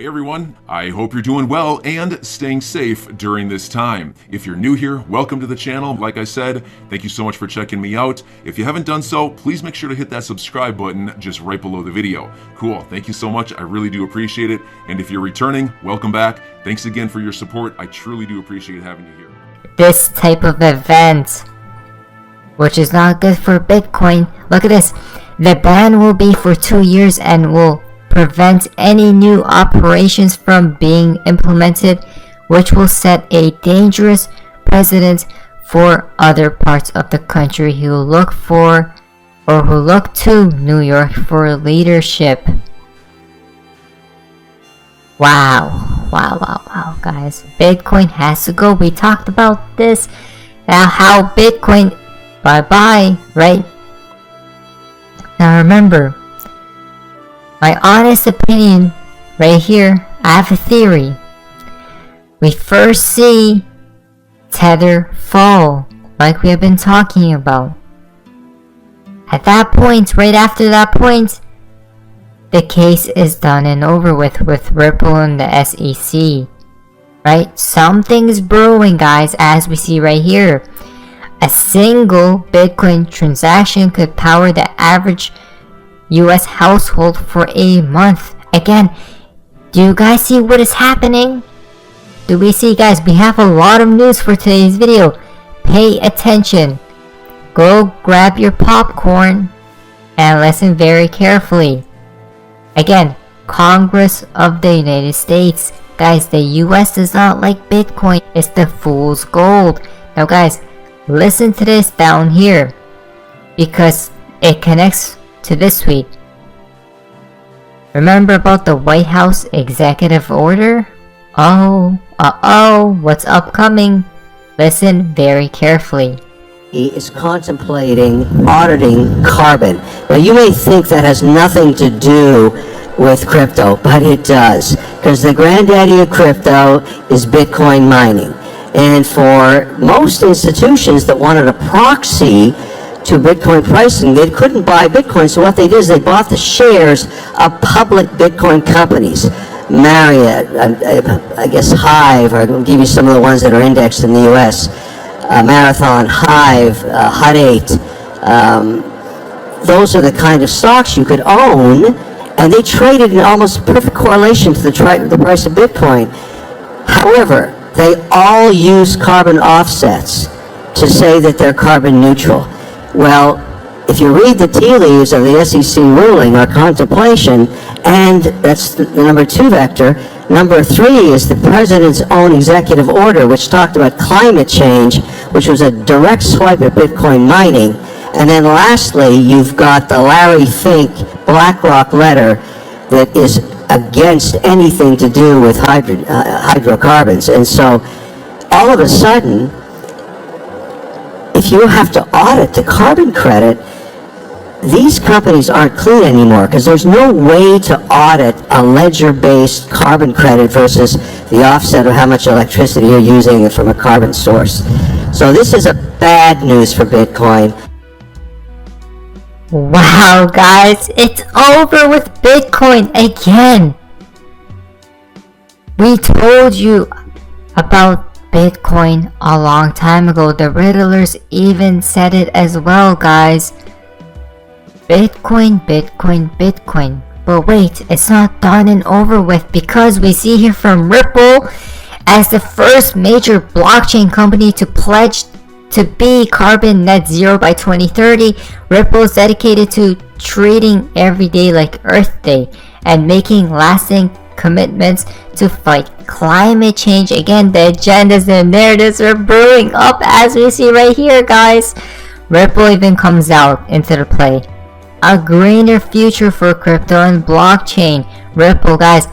Hey everyone, I hope you're doing well and staying safe during this time. If you're new here, welcome to the channel. Like I said, thank you so much for checking me out. If you haven't done so, please make sure to hit that subscribe button just right below the video. Cool, thank you so much. I really do appreciate it. And if you're returning, welcome back. Thanks again for your support. I truly do appreciate having you here. This type of event, which is not good for Bitcoin. Look at this. The ban will be for 2 years and will prevent any new operations from being implemented, which will set a dangerous precedent for other parts of the country who look to New York for leadership. Wow, guys. Bitcoin has to go. We talked about this. Now, how Bitcoin, bye-bye, right? Now remember, my honest opinion, right here, I have a theory. We first see Tether fall, like we have been talking about. At that point, right after that point, the case is done and over with Ripple and the SEC. Right? Something's brewing, guys, as we see right here. A single Bitcoin transaction could power the average US household for a month. Again, do you guys see what is happening? Do we see, guys? We have a lot of news for today's video. Pay attention. Go grab your popcorn and listen very carefully. Again, Congress of the United States. Guys, the US does not like Bitcoin. It's the fool's gold. Now guys, listen to this down here, because it connects to this tweet. Remember about the White House executive order? What's upcoming? Listen very carefully. He is contemplating auditing carbon. Now you may think that has nothing to do with crypto, but it does, because the granddaddy of crypto is Bitcoin mining. And for most institutions that wanted a proxy to Bitcoin pricing, they couldn't buy Bitcoin, so what they did is they bought the shares of public Bitcoin companies. Marriott, I guess Hive, or I'll give you some of the ones that are indexed in the US. Marathon, Hive, Hut 8. Those are the kind of stocks you could own, and they traded in almost perfect correlation to the price of Bitcoin. However, they all use carbon offsets to say that they're carbon neutral. Well, if you read the tea leaves of the SEC ruling or contemplation, and that's the number 2 vector, number 3 is the president's own executive order, which talked about climate change, which was a direct swipe at Bitcoin mining. And then lastly, you've got the Larry Fink BlackRock letter that is against anything to do with hydrocarbons. And so all of a sudden, if you have to audit the carbon credit, these companies aren't clean anymore, because there's no way to audit a ledger-based carbon credit versus the offset of how much electricity you're using from a carbon source. So this is a bad news for Bitcoin. Wow, guys, it's over with Bitcoin again. We told you about Bitcoin a long time ago. The Riddlers even said it as well, guys. Bitcoin. But wait, it's not done and over with, because we see here from Ripple, as the first major blockchain company to pledge to be carbon net zero by 2030, Ripple is dedicated to treating every day like Earth Day and making lasting commitments to fight climate change. Again, the agendas and narratives are brewing up, as we see right here, guys. Ripple even comes out into the play. A greener future for crypto and blockchain. Ripple, guys,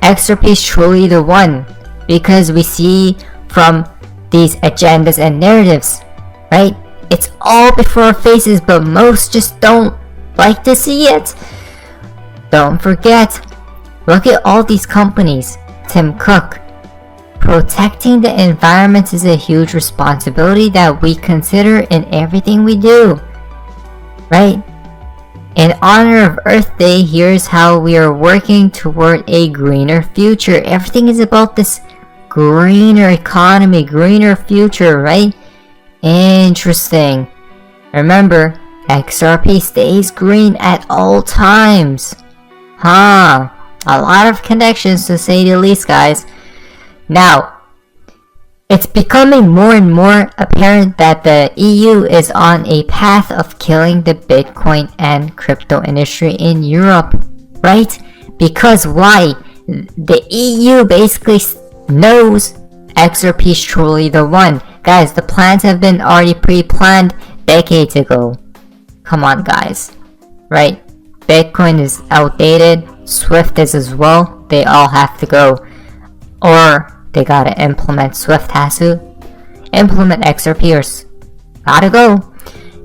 XRP is truly the one, because we see from these agendas and narratives, right? It's all before our faces, but most just don't like to see it. Don't forget, look at all these companies. Tim Cook. Protecting the environment is a huge responsibility that we consider in everything we do, right? In honor of Earth Day, here's how we are working toward a greener future. Everything is about this greener economy, greener future, right? Interesting. Remember, XRP stays green at all times. A lot of connections to say the least, guys. Now, it's becoming more and more apparent that the EU is on a path of killing the Bitcoin and crypto industry in Europe, right? Because why? The EU basically knows XRP is truly the one. Guys, the plans have been already pre-planned decades ago. Come on, guys. Right? Bitcoin is outdated. Swift is as well. They all have to go. Or they gotta implement, Swift has to implement XRP or gotta go.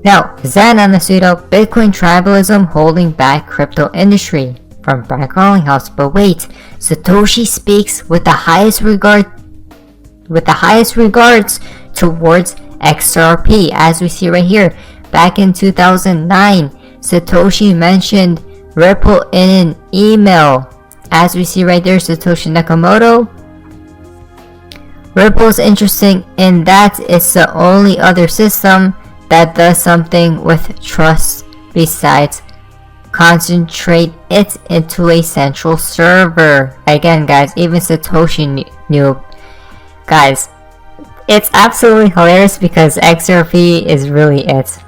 Now, Zen on the pseudo Bitcoin tribalism holding back crypto industry from Brian Garlinghouse. But wait, Satoshi speaks with the highest regards towards XRP, as we see right here. Back in 2009, Satoshi mentioned Ripple in an email. As we see right there, Satoshi Nakamoto. Ripple is interesting in that it's the only other system that does something with trust besides concentrate it into a central server. Again, guys, even Satoshi knew. Guys, it's absolutely hilarious because XRP is really it,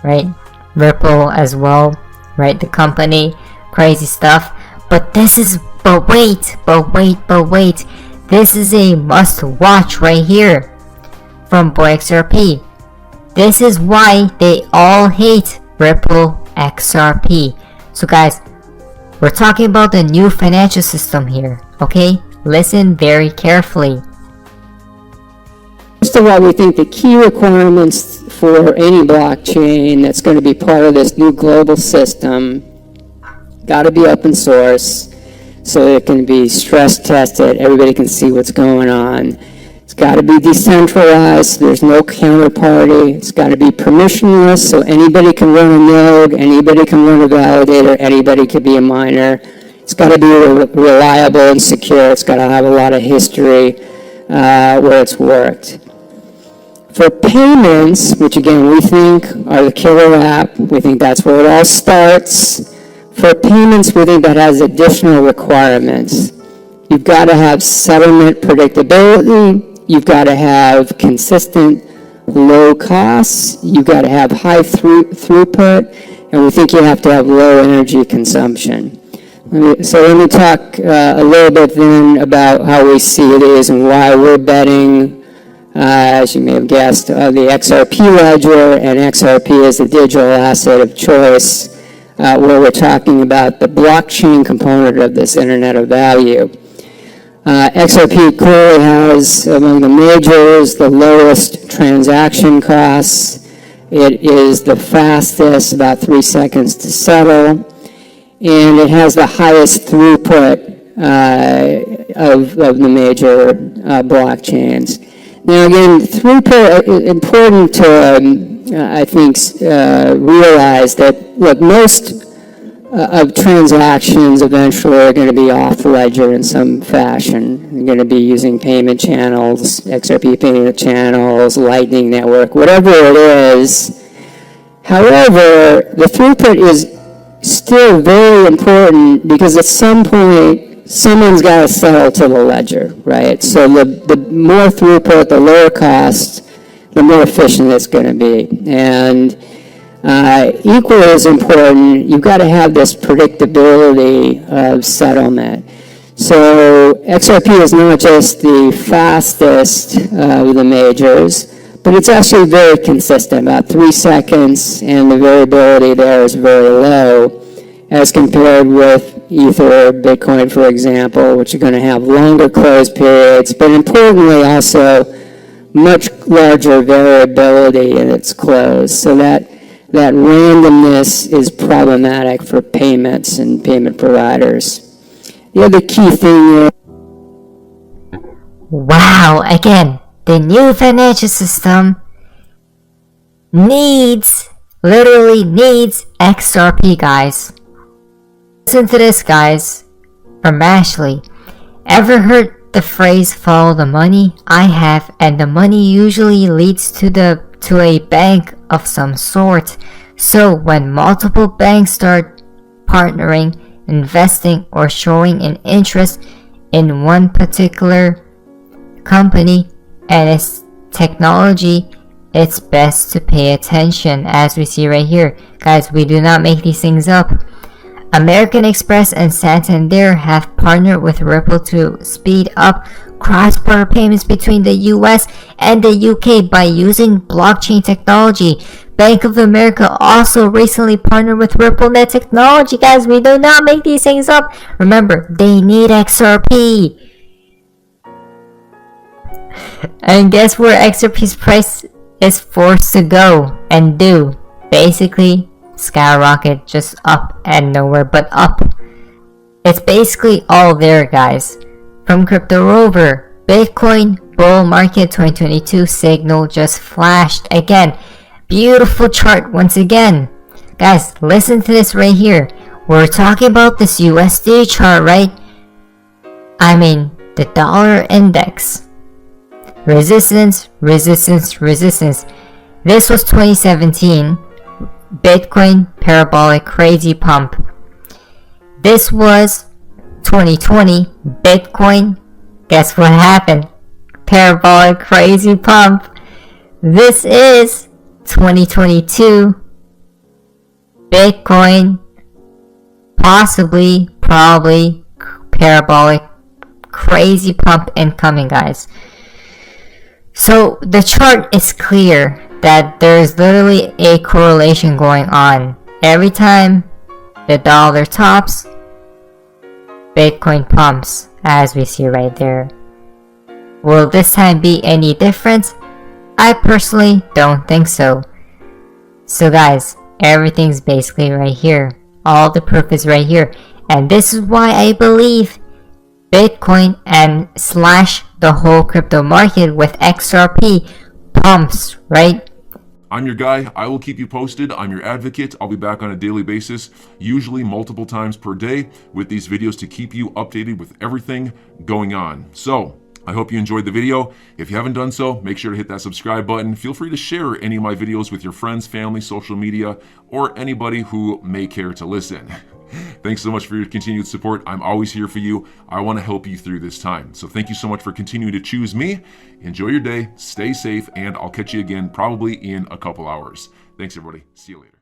right? Ripple as well, right? The company, crazy stuff. But wait. This is a must watch right here from Boy XRP. This is why they all hate Ripple XRP. So guys, we're talking about the new financial system here, okay? Listen very carefully. First of all, we think the key requirements for any blockchain that's going to be part of this new global system got to be open source so it can be stress tested, everybody can see what's going on. It's got to be decentralized, so there's no counterparty. It's got to be permissionless, so anybody can run a node, anybody can run a validator, anybody can be a miner. It's got to be reliable and secure. It's got to have a lot of history where it's worked. For payments, which again we think are the killer app, we think that's where it all starts. For payments, we think that has additional requirements. You've got to have settlement predictability. You've got to have consistent low costs. You've got to have high throughput. And we think you have to have low energy consumption. Let me talk a little bit then about how we see these and why we're betting, as you may have guessed, the XRP ledger, and XRP is the digital asset of choice, where we're talking about the blockchain component of this Internet of Value. XRP clearly has, among the majors, the lowest transaction costs. It is the fastest, about 3 seconds to settle, and it has the highest throughput of the major blockchains. Now again, throughput is important to, I think, realize that, look, most of transactions eventually are going to be off ledger in some fashion. They're going to be using payment channels, XRP payment channels, Lightning Network, whatever it is. However, the throughput is still very important because at some point, someone's got to settle to the ledger, right? So the more throughput, the lower cost, the more efficient it's going to be. And equally as important, you've got to have this predictability of settlement. So XRP is not just the fastest of the majors, but it's actually very consistent, about 3 seconds, and the variability there is very low as compared with Ether, Bitcoin, for example, which are going to have longer close periods, but importantly also much larger variability in its close. So that randomness is problematic for payments and payment providers. The other key thing is, wow, again, the new financial system needs literally needs XRP, guys. Listen to this, guys, from Ashley. Ever heard the phrase follow the money? I have, and the money usually leads to a bank of some sort. So when multiple banks start partnering, investing, or showing an interest in one particular company and its technology, it's best to pay attention, as we see right here. Guys, we do not make these things up. American Express and Santander have partnered with Ripple to speed up cross-border payments between the US and the UK by using blockchain technology. Bank of America also recently partnered with RippleNet technology. Guys, we do not make these things up. Remember, they need XRP. And guess where XRP's price is forced to go and do? Basically, skyrocket, just up and nowhere but up. It's basically all there, guys. From Crypto Rover, Bitcoin bull market 2022 signal just flashed again. Beautiful chart once again. Guys, listen to this right here. We're talking about this USD chart, right? I mean, the dollar index. Resistance, resistance, resistance. This was 2017. Bitcoin parabolic crazy pump. This was 2020. Bitcoin, guess what happened? Parabolic crazy pump. This is 2022. Bitcoin, possibly, probably, parabolic crazy pump incoming, guys. So the chart is clear that there's literally a correlation going on. Every time the dollar tops, Bitcoin pumps, as we see right there. Will this time be any different? I personally don't think so. So guys, everything's basically right here. All the proof is right here. And this is why I believe Bitcoin and slash the whole crypto market with XRP pumps, right? I'm your guy. I will keep you posted. I'm your advocate. I'll be back on a daily basis, usually multiple times per day, with these videos to keep you updated with everything going on. So I hope you enjoyed the video. If you haven't done so, make sure to hit that subscribe button. Feel free to share any of my videos with your friends, family, social media, or anybody who may care to listen. Thanks so much for your continued support. I'm always here for you. I want to help you through this time. So thank you so much for continuing to choose me. Enjoy your day, stay safe, and I'll catch you again probably in a couple hours. Thanks, everybody. See you later.